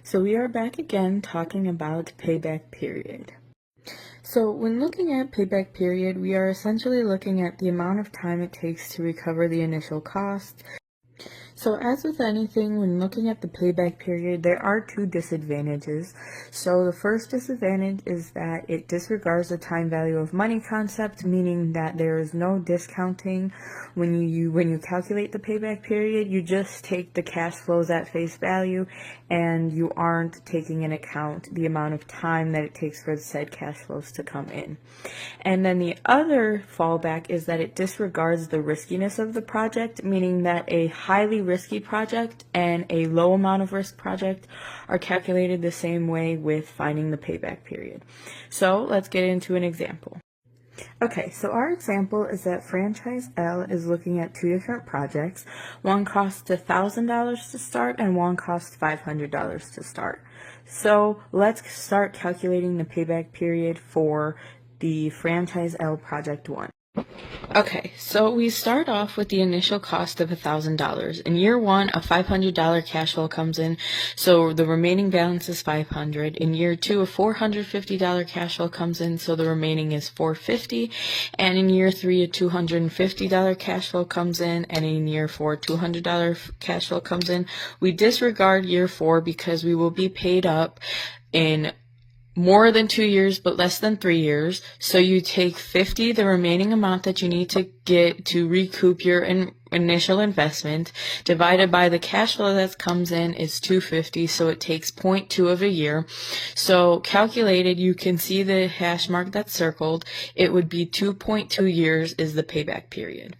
So we are back again talking about payback period. So when looking at payback period, we are essentially looking at the amount of time it takes to recover the initial cost. So as with anything, when looking at the payback period, there are two disadvantages. So the first disadvantage is that it disregards the time value of money concept, meaning that there is no discounting when you calculate the payback period. You just take the cash flows at face value, and you aren't taking into account the amount of time that it takes for the said cash flows to come in. And then the other fallback is that it disregards the riskiness of the project, meaning that a highly risky project and a low amount of risk project are calculated the same way with finding the payback period. So let's get into an example. Okay, so our example is that franchise L is looking at two different projects. One costs $1,000 to start and one costs $500 to start. So let's start calculating the payback period for the franchise L project 1. Okay, so we start off with the initial cost of $1,000. In year 1, a $500 cash flow comes in, so the remaining balance is $500. In year 2, a $450 cash flow comes in, so the remaining is $450. And in year 3, a $250 cash flow comes in, and in year 4, $200 cash flow comes in. We disregard year 4 because we will be paid up in more than 2 years, but less than 3 years. So you take 50, the remaining amount that you need to get to recoup your initial investment, divided by the cash flow that comes in is 250. So it takes 0.2 of a year. So calculated, you can see the hash mark that's circled. It would be 2.2 years is the payback period.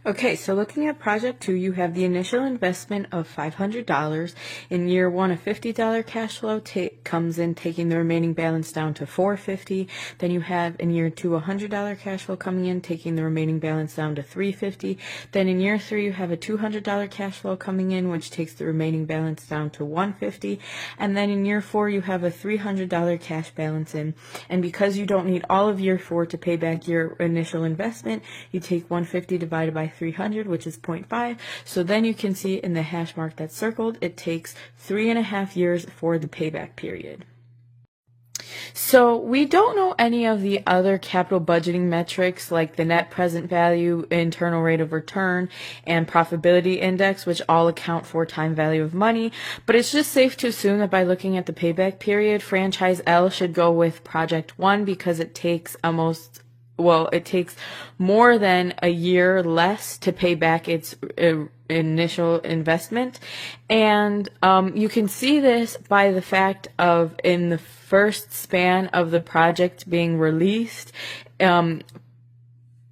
Okay, so looking at project 2, you have the initial investment of $500. In year 1, a $50 cash flow comes in, taking the remaining balance down to $450. Then you have in year 2, a $100 cash flow coming in, taking the remaining balance down to $350. Then in year 3, you have a $200 cash flow coming in, which takes the remaining balance down to $150. And then in year 4, you have a $300 cash balance in. And because you don't need all of year 4 to pay back your initial investment, you take $150 divided by 300, which is 0.5. So then you can see in the hash mark that's circled, it takes 3.5 years for the payback period. So we don't know any of the other capital budgeting metrics like the net present value, internal rate of return, and profitability index, which all account for time value of money. But it's just safe to assume that by looking at the payback period, franchise L should go with project 1 because it takes it takes more than a year less to pay back its initial investment. And you can see this by the fact of in the first span of the project being released,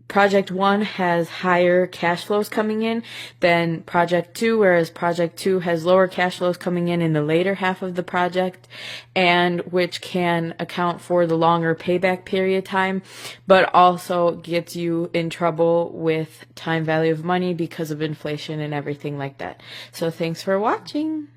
Project 1 has higher cash flows coming in than Project 2, whereas Project 2 has lower cash flows coming in the later half of the project, and which can account for the longer payback period time, but also gets you in trouble with time value of money because of inflation and everything like that. So thanks for watching.